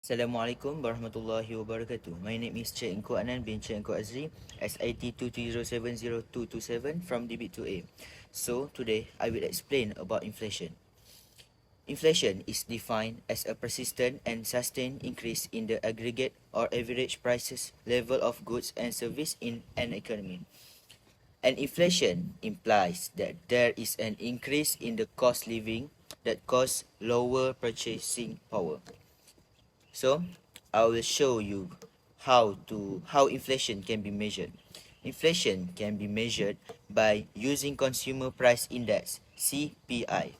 Assalamualaikum warahmatullahi wabarakatuh. My name is Cik Engku Anan bin Cik Engku Azri, SIT 230700227 from Dbit 2A. So, today I will explain about inflation. Inflation is defined as a persistent and sustained increase in the aggregate or average prices level of goods and service in an economy. And inflation implies that there is an increase in the cost living that causes lower purchasing power. So, I will show you how inflation can be measured. Inflation can be measured by using Consumer Price Index (CPI).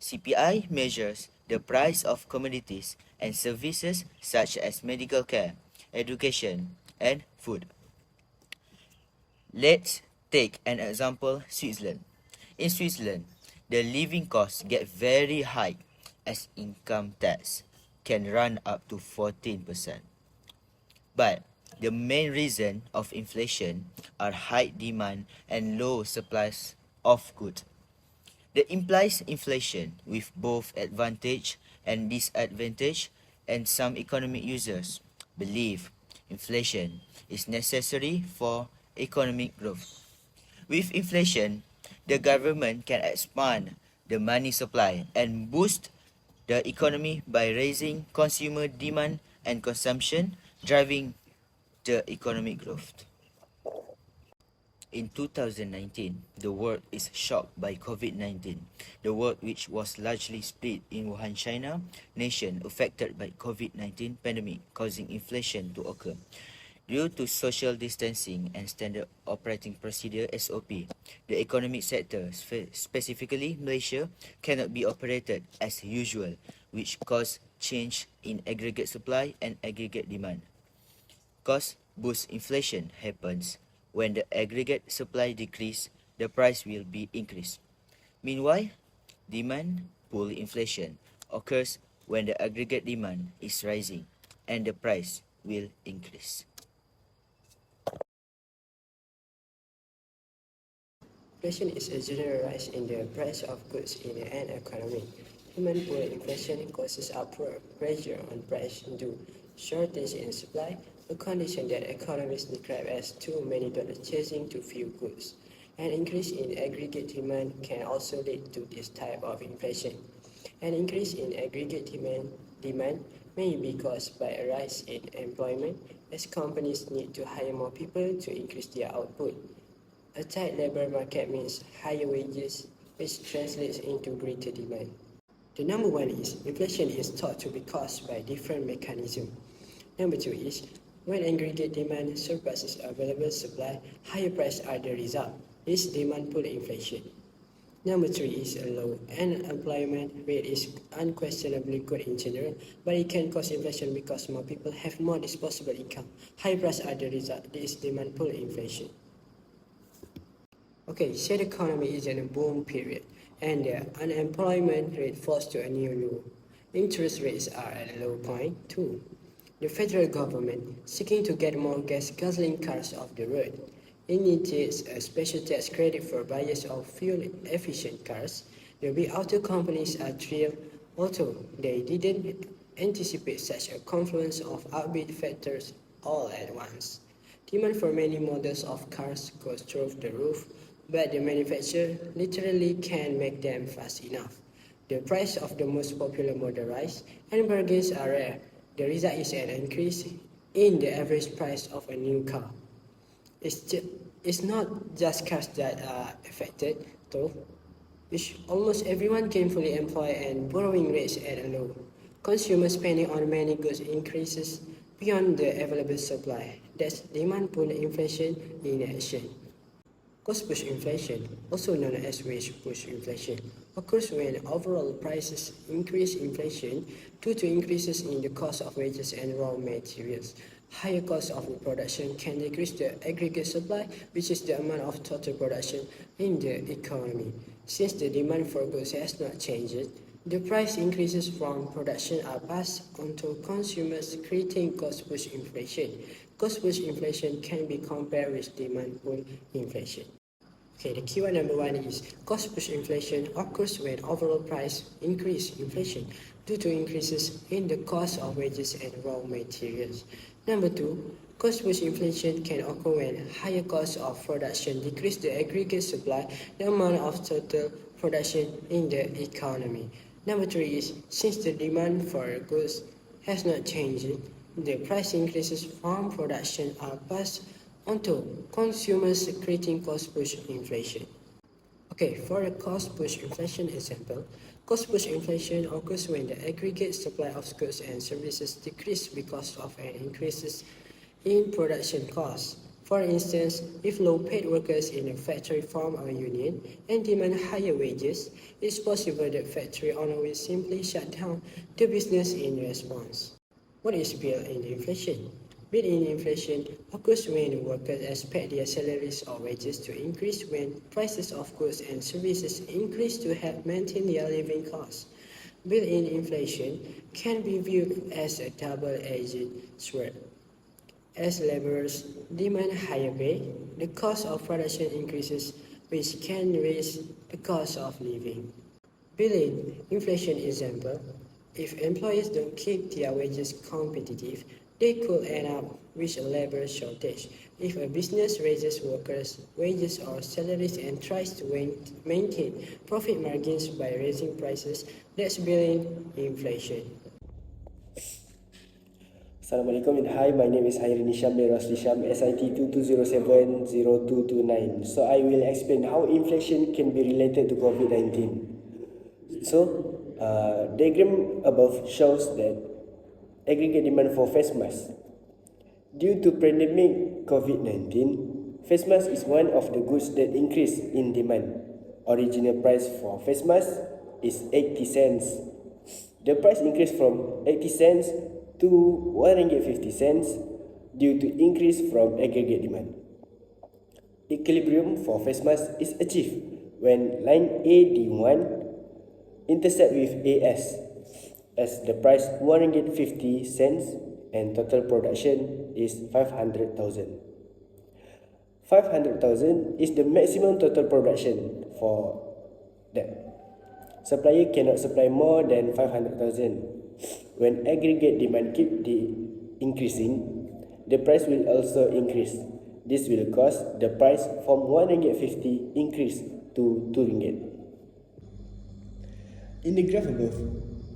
CPI measures the price of commodities and services such as medical care, education, and food. Let's take an example, Switzerland. In Switzerland, the living costs get very high as income tax can run up to 14%. But the main reason of inflation are high demand and low supplies of goods. That implies inflation with both advantage and disadvantage, and some economic users believe inflation is necessary for economic growth. With inflation, the government can expand the money supply and boost the economy by raising consumer demand and consumption, driving the economic growth. In 2019, the world is shocked by COVID-19. The world, which was largely split in Wuhan, China, nation affected by COVID-19 pandemic, causing inflation to occur. Due to social distancing and standard operating procedure (SOP), the economic sector, specifically Malaysia, cannot be operated as usual, which caused change in aggregate supply and aggregate demand. Cost boost inflation happens when the aggregate supply decrease, the price will be increased. Meanwhile, demand pull inflation occurs when the aggregate demand is rising and the price will increase. Inflation is a general rise in the price of goods in an economy. Demand pull inflation causes upward pressure on price due shortage in supply, a condition that economists describe as too many dollars chasing too few goods. An increase in aggregate demand can also lead to this type of inflation. An increase in aggregate demand may be caused by a rise in employment, as companies need to hire more people to increase their output. A tight labor market means higher wages, which translates into greater demand. The number one is inflation is thought to be caused by different mechanisms. Number two is when aggregate demand surpasses available supply, higher prices are the result. This demand pull inflation. Number three is a low unemployment rate is unquestionably good in general, but it can cause inflation because more people have more disposable income. High prices are the result. This demand pull inflation. Okay, say the economy is in a boom period and the unemployment rate falls to a new low. Interest rates are at a low point too. The federal government, seeking to get more gasoline cars off the road, initiates a special tax credit for buyers of fuel-efficient cars. The big auto companies are thrilled, although they didn't anticipate such a confluence of upbeat factors all at once. Demand for many models of cars goes through the roof, but the manufacturer literally can't make them fast enough. The price of the most popular model rise, and bargains are rare. The result is an increase in the average price of a new car. It's not just cars that are affected, though, which almost everyone gainfully employed and borrowing rates at a low. Consumer spending on many goods increases beyond the available supply. That's demand pull inflation in action. Cost push inflation, also known as wage push inflation, occurs when overall prices increase inflation due to increases in the cost of wages and raw materials. Higher cost of production can decrease the aggregate supply, which is the amount of total production in the economy. Since the demand for goods has not changed, the price increases from production are passed on to consumers, creating cost push inflation. Cost push inflation can be compared with demand pull inflation. Okay, the keyword number 1 is cost push inflation occurs when overall price increase inflation due to increases in the cost of wages and raw materials. Number 2, cost push inflation can occur when higher costs of production decrease the aggregate supply, the amount of total production in the economy. Number 3 is since the demand for goods has not changed, the price increases from production are passed onto consumers, creating cost push inflation. Okay, for a cost push inflation example, cost push inflation occurs when the aggregate supply of goods and services decrease because of an increases in production costs. For instance, if low-paid workers in a factory form a union and demand higher wages, it's possible that factory owner will simply shut down the business in response. What is built-in inflation? Built-in inflation occurs when workers expect their salaries or wages to increase when prices of goods and services increase to help maintain their living costs. Built-in inflation can be viewed as a double-edged sword. As laborers demand higher pay, the cost of production increases, which can raise the cost of living. Built-in inflation example, if employers don't keep their wages competitive, they could end up with a labor shortage. If a business raises workers' wages or salaries and tries to maintain profit margins by raising prices, that's built-in inflation. Assalamualaikum and hi, my name is Hairi Nisham Nisham, SIT 22070229. So I will explain how inflation can be related to COVID-19. So, diagram above shows that aggregate demand for face masks. Due to pandemic COVID-19, face mask is one of the goods that increase in demand. Original price for face mask is 80 cents. The price increased from 80 cents to 150 cents due to increase from aggregate demand. Equilibrium for face mask is achieved when line AD1 intersect with AS as the price 150 cents and total production is 500,000. 500,000 is the maximum total production for that. Supplier cannot supply more than 500,000. When aggregate demand keep increasing, the price will also increase. This will cause the price from 150 increase to 2 ringgit. In the graph above,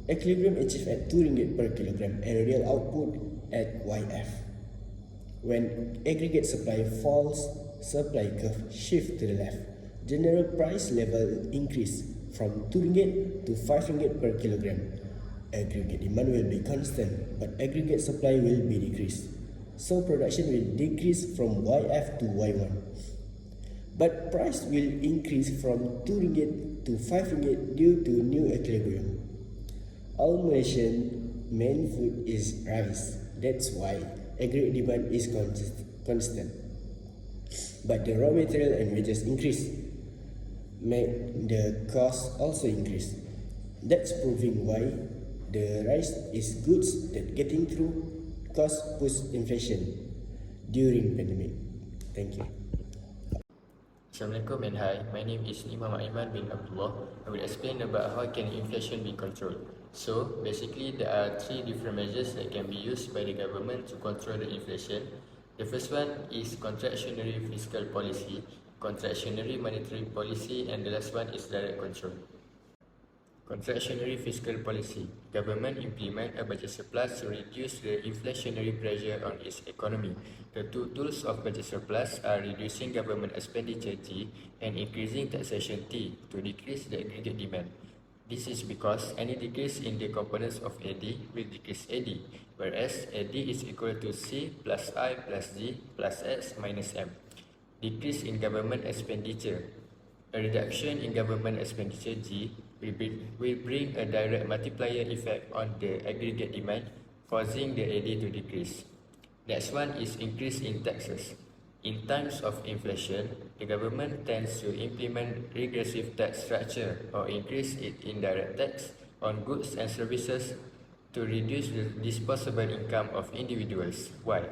equilibrium achieved at 2 ringgit per kilogram and real output at YF. When aggregate supply falls, supply curve shift to the left. General price level increase from 2 ringgit to 5 ringgit per kilogram. Aggregate demand will be constant, but aggregate supply will be decreased. So production will decrease from YF to Y1. But price will increase from 2 ringgit to 5 ringgit due to new equilibrium. All Malaysian main food is rice. That's why aggregate demand is constant. But the raw material and wages increase, make the cost also increase. That's proving why the rice is goods that getting through cost push inflation during pandemic. Thank you. Assalamualaikum and hi, my name is Imam Aiman bin Abdullah. I will explain about how can inflation be controlled. So basically there are 3 different measures that can be used by the government to control the inflation. The first one is contractionary fiscal policy, contractionary monetary policy, and the last one is direct control. Contractionary fiscal policy. Government implement a budget surplus to reduce the inflationary pressure on its economy. The 2 tools of budget surplus are reducing government expenditure T and increasing taxation T to decrease the aggregate demand. This is because any decrease in the components of AD will decrease AD, whereas AD is equal to C plus I plus D plus X minus M. Decrease in government expenditure. A reduction in government expenditure G will bring a direct multiplier effect on the aggregate demand, causing the AD to decrease. Next one is increase in taxes. In times of inflation, the government tends to implement regressive tax structure or increase its indirect tax on goods and services to reduce the disposable income of individuals. Why?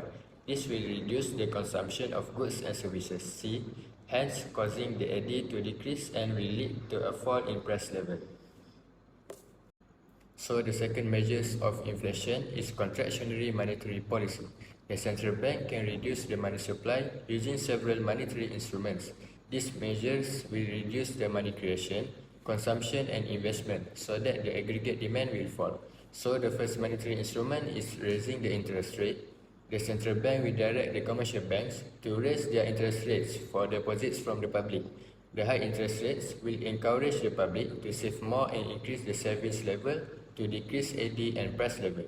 This will reduce the consumption of goods and services. C. hence causing the AD to decrease and will lead to a fall in price level. So the second measures of inflation is contractionary monetary policy. The central bank can reduce the money supply using several monetary instruments. These measures will reduce the money creation, consumption and investment so that the aggregate demand will fall. So the first monetary instrument is raising the interest rate. The central bank will direct the commercial banks to raise their interest rates for deposits from the public. The high interest rates will encourage the public to save more and increase the savings level to decrease AD and price level.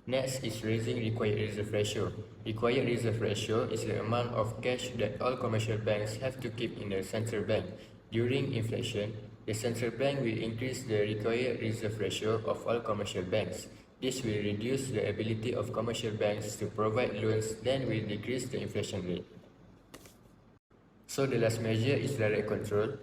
Next is raising required reserve ratio. Required reserve ratio is the amount of cash that all commercial banks have to keep in the central bank. During inflation, the central bank will increase the required reserve ratio of all commercial banks. This will reduce the ability of commercial banks to provide loans, then will decrease the inflation rate. So the last measure is direct control.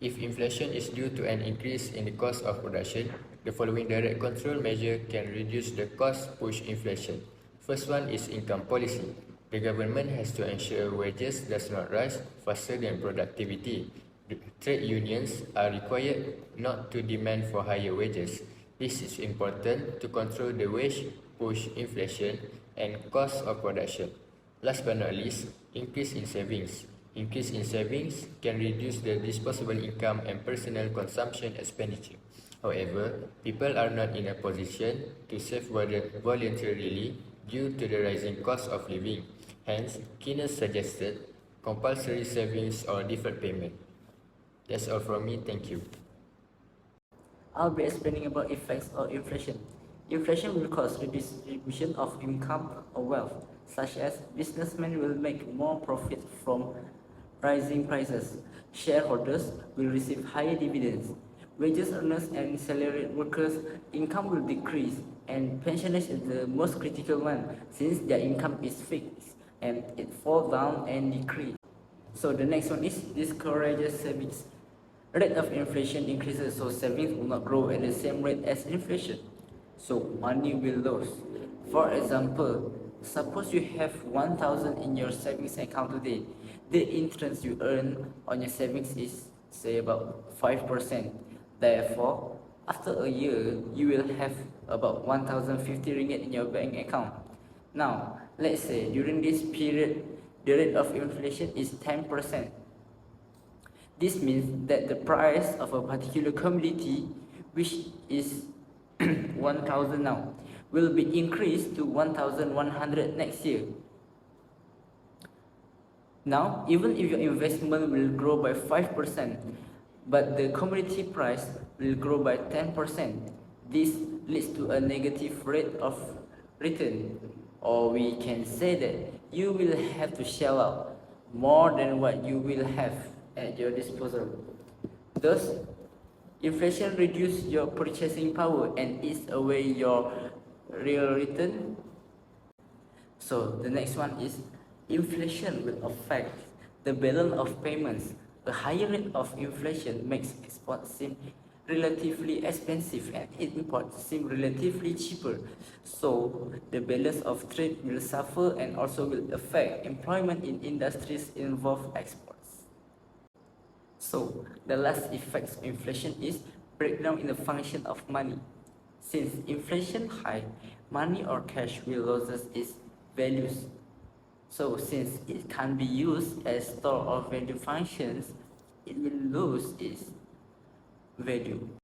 If inflation is due to an increase in the cost of production, the following direct control measure can reduce the cost push inflation. First one is income policy. The government has to ensure wages does not rise faster than productivity. The trade unions are required not to demand for higher wages. This is important to control the wage push inflation and cost of production. Last but not least, increase in savings. Increase in savings can reduce the disposable income and personal consumption expenditure. However, people are not in a position to save voluntarily due to the rising cost of living. Hence, Keynes suggested compulsory savings or deferred payment. That's all from me. Thank you. I'll be explaining about effects of inflation. Inflation will cause redistribution of income or wealth, such as businessmen will make more profit from rising prices, shareholders will receive higher dividends, wages earners and salaried workers' income will decrease, and pensioners is the most critical one since their income is fixed and it falls down and decrease. So the next one is discourages savings. Rate of inflation increases, so savings will not grow at the same rate as inflation. So money will lose. For example, suppose you have 1,000 in your savings account today. The interest you earn on your savings is, say, about 5%. Therefore, after a year, you will have about 1,050 ringgit in your bank account. Now, let's say during this period, the rate of inflation is 10%. This means that the price of a particular commodity, which is 1,000 now, will be increased to 1,100 next year. Now, even if your investment will grow by 5%, but the commodity price will grow by 10%, this leads to a negative rate of return. Or we can say that you will have to shell out more than what you will have at your disposal. Thus, inflation reduces your purchasing power and eats away your real return. So the next one is inflation will affect the balance of payments. A higher rate of inflation makes exports seem relatively expensive and imports seem relatively cheaper. So the balance of trade will suffer and also will affect employment in industries involved exports. So the last effects of inflation is breakdown in the function of money. Since inflation high, money or cash will lose its values. So since it can't be used as store of value functions, it will lose its value.